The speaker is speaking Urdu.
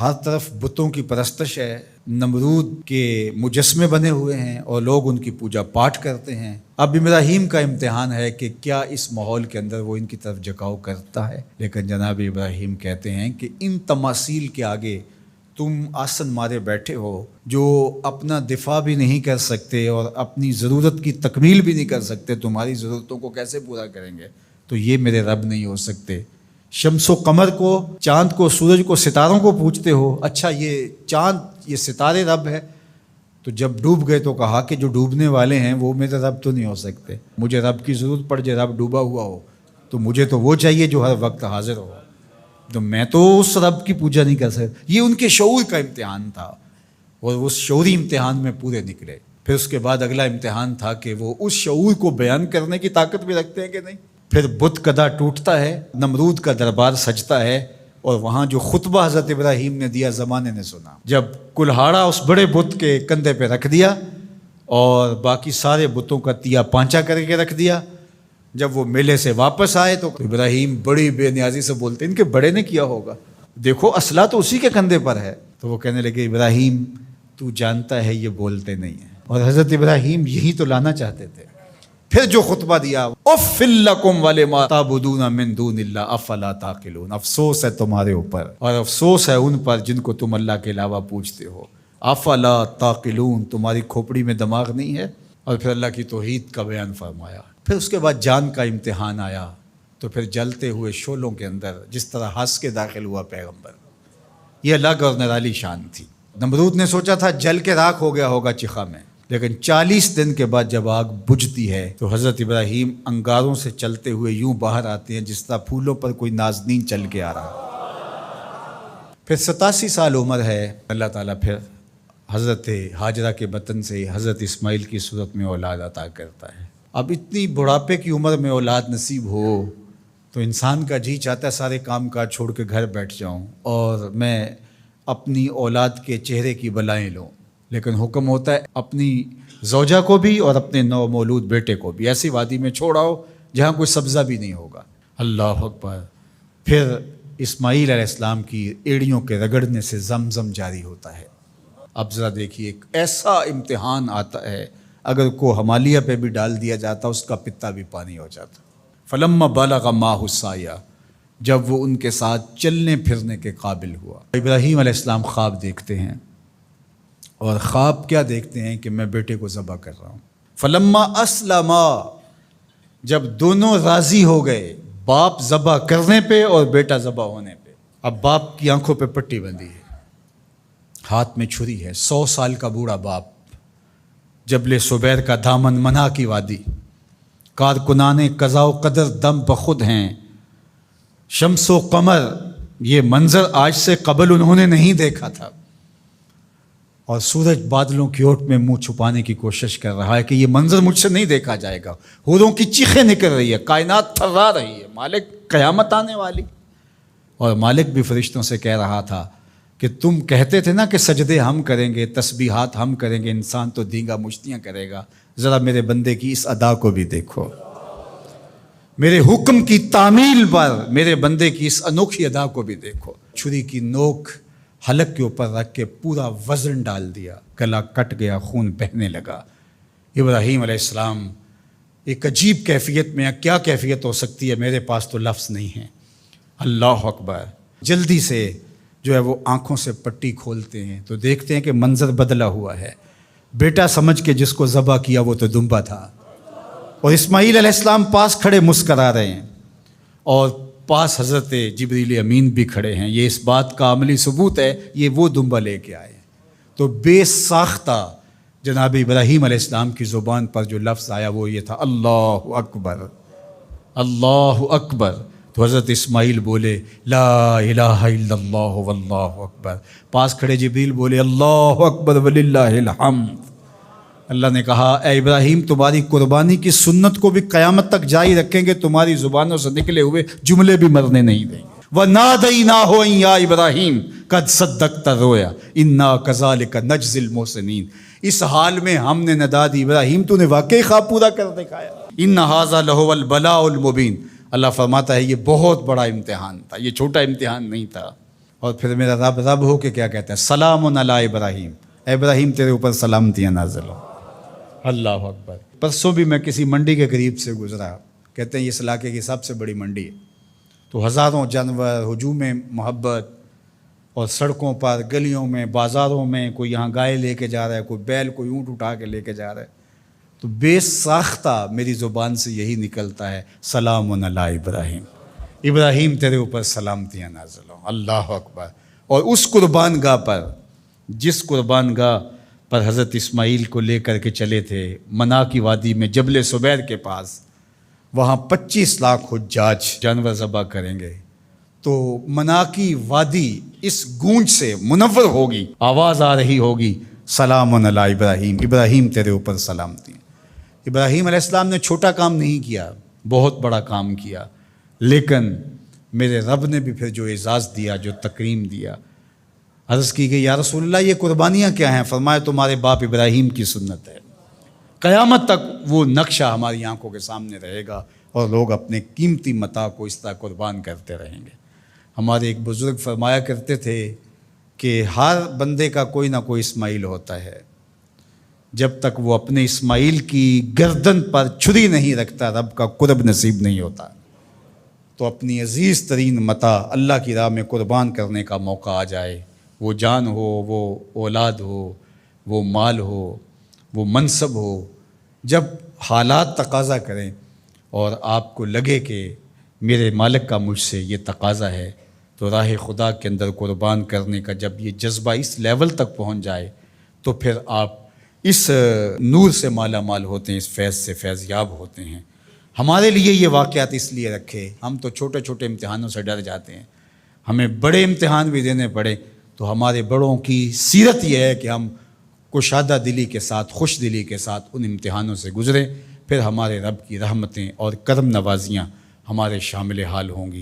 ہر طرف بتوں کی پرستش ہے، نمرود کے مجسمے بنے ہوئے ہیں اور لوگ ان کی پوجا پاٹ کرتے ہیں۔ اب ابراہیم کا امتحان ہے کہ کیا اس ماحول کے اندر وہ ان کی طرف جھکاؤ کرتا ہے، لیکن جناب ابراہیم کہتے ہیں کہ ان تماثیل کے آگے تم آسن مارے بیٹھے ہو، جو اپنا دفاع بھی نہیں کر سکتے اور اپنی ضرورت کی تکمیل بھی نہیں کر سکتے، تمہاری ضرورتوں کو کیسے پورا کریں گے؟ تو یہ میرے رب نہیں ہو سکتے۔ شمس و قمر کو، چاند کو، سورج کو، ستاروں کو پوجتے ہو، اچھا یہ چاند، یہ ستارے رب ہے؟ تو جب ڈوب گئے تو کہا کہ جو ڈوبنے والے ہیں وہ میرے رب تو نہیں ہو سکتے، مجھے رب کی ضرورت پڑ جائے، رب ڈوبا ہوا ہو تو مجھے تو وہ چاہیے جو ہر وقت حاضر ہو، تو میں تو اس رب کی پوجا نہیں کر سکتا۔ یہ ان کے شعور کا امتحان تھا اور اس شعوری امتحان میں پورے نکلے۔ پھر اس کے بعد اگلا امتحان تھا کہ وہ اس شعور کو بیان کرنے کی طاقت بھی رکھتے ہیں کہ نہیں۔ پھر بت کدا ٹوٹتا ہے، نمرود کا دربار سجتا ہے، اور وہاں جو خطبہ حضرت ابراہیم نے دیا زمانے نے سنا، جب کلہاڑا اس بڑے بت کے کندھے پہ رکھ دیا اور باقی سارے بتوں کا تیا پانچا کر کے رکھ دیا، جب وہ میلے سے واپس آئے تو ابراہیم بڑی بے نیازی سے بولتے ان کے بڑے نے کیا ہوگا، دیکھو اسلحہ تو اسی کے کندھے پر ہے۔ تو وہ کہنے لگے ابراہیم تو جانتا ہے یہ بولتے نہیں ہیں، اور حضرت ابراہیم یہی تو لانا چاہتے تھے۔ پھر جو خطبہ دیا، اُفِّل لَکُمْ وَلِمَا تَعْبُدُونَ مِن دُونِ اللَّهِ أَفَلَا تَعْقِلُونَ، افسوس ہے تمہارے اوپر اور افسوس ہے ان پر جن کو تم اللہ کے علاوہ پوجتے ہو۔ افلا تعقلون، تمہاری کھوپڑی میں دماغ نہیں ہے۔ اور پھر اللہ کی توحید کا بیان فرمایا۔ پھر اس کے بعد جان کا امتحان آیا، تو پھر جلتے ہوئے شعلوں کے اندر جس طرح ہنس کے داخل ہوا پیغمبر، یہ الگ اور نرالی شان تھی۔ نمرود نے سوچا تھا جل کے راکھ ہو گیا ہوگا چخا میں، لیکن 40 دن کے بعد جب آگ بجھتی ہے تو حضرت ابراہیم انگاروں سے چلتے ہوئے یوں باہر آتے ہیں جس طرح پھولوں پر کوئی نازنین چل کے آ رہا۔ پھر 87 سال عمر ہے، اللہ تعالیٰ پھر حضرت ہاجرہ کے بطن سے حضرت اسماعیل کی صورت میں اولاد عطا کرتا ہے۔ اب اتنی بڑھاپے کی عمر میں اولاد نصیب ہو تو انسان کا جی چاہتا ہے سارے کام کاج چھوڑ کے گھر بیٹھ جاؤں اور میں اپنی اولاد کے چہرے کی بلائیں لوں، لیکن حکم ہوتا ہے اپنی زوجہ کو بھی اور اپنے نو مولود بیٹے کو بھی ایسی وادی میں چھوڑاؤ جہاں کوئی سبزہ بھی نہیں ہوگا۔ اللہ اکبر۔ پھر اسماعیل علیہ السلام کی ایڑیوں کے رگڑنے سے زمزم جاری ہوتا ہے۔ اب ذرا دیکھیے، ایک ایسا امتحان آتا ہے، اگر کو ہمالیہ پہ بھی ڈال دیا جاتا اس کا پتا بھی پانی ہو جاتا۔ فلما بلغ معہ السعی، جب وہ ان کے ساتھ چلنے پھرنے کے قابل ہوا۔ ابراہیم علیہ السلام خواب دیکھتے ہیں، اور خواب کیا دیکھتے ہیں کہ میں بیٹے کو ذبح کر رہا ہوں۔ فلما اسلما، جب دونوں راضی ہو گئے، باپ ذبح کرنے پہ اور بیٹا ذبح ہونے پہ۔ اب باپ کی آنکھوں پہ پٹی بندھی ہے، ہاتھ میں چھری ہے، 100 سال کا بوڑھا باپ، جبل صبیر کا دامن منا کی وادی، کارکنان قضاء و قدر دم بخود ہیں، شمس و قمر، یہ منظر آج سے قبل انہوں نے نہیں دیکھا تھا، اور سورج بادلوں کی اوٹ میں منہ چھپانے کی کوشش کر رہا ہے کہ یہ منظر مجھ سے نہیں دیکھا جائے گا۔ حوروں کی چیخیں نکل رہی ہے، کائنات تھرا رہی ہے، مالک قیامت آنے والی۔ اور مالک بھی فرشتوں سے کہہ رہا تھا کہ تم کہتے تھے نا کہ سجدے ہم کریں گے، تسبیحات ہم کریں گے، انسان تو دینگا مشتیاں کرے گا، ذرا میرے بندے کی اس ادا کو بھی دیکھو، میرے حکم کی تعمیل پر میرے بندے کی اس انوکھی ادا کو بھی دیکھو۔ چھری کی نوک حلق کے اوپر رکھ کے پورا وزن ڈال دیا، گلا کٹ گیا، خون بہنے لگا۔ ابراہیم علیہ السلام ایک عجیب کیفیت میں، کیا کیفیت ہو سکتی ہے، میرے پاس تو لفظ نہیں ہیں۔ اللہ اکبر۔ جلدی سے جو ہے وہ آنکھوں سے پٹی کھولتے ہیں تو دیکھتے ہیں کہ منظر بدلا ہوا ہے۔ بیٹا سمجھ کے جس کو ذبح کیا وہ تو دمبا تھا، اور اسماعیل علیہ السلام پاس کھڑے مسکرا رہے ہیں، اور پاس حضرت جبریل امین بھی کھڑے ہیں۔ یہ اس بات کا عملی ثبوت ہے یہ وہ دمبا لے کے آئے ہیں۔ تو بے ساختہ جناب ابراہیم علیہ السلام کی زبان پر جو لفظ آیا وہ یہ تھا، اللہ اکبر، اللہ اکبر۔ تو حضرت اسماعیل بولے لا الہ الا اللہ واللہ اکبر، پاس کھڑے جبریل بولے اللہ اکبر وللہ الحمد۔ اللہ نے کہا اے ابراہیم تمہاری قربانی کی سنت کو بھی قیامت تک جاری رکھیں گے، تمہاری زبانوں سے نکلے ہوئے جملے بھی مرنے نہیں دیں گے۔ وَنَادَيْنَاهُ أَن يَا إِبْرَاهِيمُ قَدْ صَدَّقْتَ الرُّؤْيَا إِنَّا كَذَلِكَ نَجْزِي الْمُحْسِنِينَ، اس حال میں ہم نے ندا دی ابراہیم تو نے واقعی خواب پورا کر دکھایا۔ إِنَّ هَذَا لَهُوَ الْبَلَاءُ الْمُبِينُ، اللہ فرماتا ہے یہ بہت بڑا امتحان تھا، یہ چھوٹا امتحان نہیں تھا۔ اور پھر میرا رب رب ہو کے کیا کہتا ہے؟ سلام علی ابراہیم، اے ابراہیم تیرے اوپر سلامتیاں نازل ہو۔ اللہ اکبر۔ پرسوں بھی میں کسی منڈی کے قریب سے گزرا، کہتے ہیں اس علاقے کی سب سے بڑی منڈی ہے، تو ہزاروں جانور، ہجوم محبت، اور سڑکوں پر، گلیوں میں، بازاروں میں، کوئی یہاں گائے لے کے جا رہا ہے، کوئی بیل، کوئی اونٹ اٹھا کے لے کے جا رہا ہے، تو بے ساختہ میری زبان سے یہی نکلتا ہے، سلام علی ابراہیم، ابراہیم تیرے اوپر سلامتیاں نازل ہوں۔ اللہ اکبر۔ اور اس قربان گاہ پر، جس قربان گاہ پر حضرت اسماعیل کو لے کر کے چلے تھے، منا کی وادی میں جبل سبیر کے پاس، وہاں 25 لاکھ حجاج جانور ذبح کریں گے، تو منا کی وادی اس گونج سے منور ہوگی، آواز آ رہی ہوگی، سلام علی ابراہیم، ابراہیم تیرے اوپر سلامتی۔ ابراہیم علیہ السلام نے چھوٹا کام نہیں کیا، بہت بڑا کام کیا، لیکن میرے رب نے بھی پھر جو اعزاز دیا، جو تکریم دیا، عرض کی گئی یا رسول اللہ یہ قربانیاں کیا ہیں؟ فرمایا تمہارے باپ ابراہیم کی سنت ہے، قیامت تک وہ نقشہ ہماری آنکھوں کے سامنے رہے گا، اور لوگ اپنے قیمتی متاع کو اس طرح قربان کرتے رہیں گے۔ ہمارے ایک بزرگ فرمایا کرتے تھے کہ ہر بندے کا کوئی نہ کوئی اسماعیل ہوتا ہے، جب تک وہ اپنے اسماعیل کی گردن پر چھری نہیں رکھتا رب کا قرب نصیب نہیں ہوتا۔ تو اپنی عزیز ترین متاع اللہ کی راہ میں قربان کرنے کا موقع آ جائے، وہ جان ہو، وہ اولاد ہو، وہ مال ہو، وہ منصب ہو، جب حالات تقاضا کریں اور آپ کو لگے کہ میرے مالک کا مجھ سے یہ تقاضا ہے، تو راہ خدا کے اندر قربان کرنے کا جب یہ جذبہ اس لیول تک پہنچ جائے، تو پھر آپ اس نور سے مالا مال ہوتے ہیں، اس فیض سے فیض یاب ہوتے ہیں۔ ہمارے لیے یہ واقعات اس لیے رکھے، ہم تو چھوٹے چھوٹے امتحانوں سے ڈر جاتے ہیں، ہمیں بڑے امتحان بھی دینے پڑے تو ہمارے بڑوں کی سیرت یہ ہے کہ ہم کشادہ دلی کے ساتھ، خوش دلی کے ساتھ ان امتحانوں سے گزریں، پھر ہمارے رب کی رحمتیں اور کرم نوازیاں ہمارے شامل حال ہوں گی۔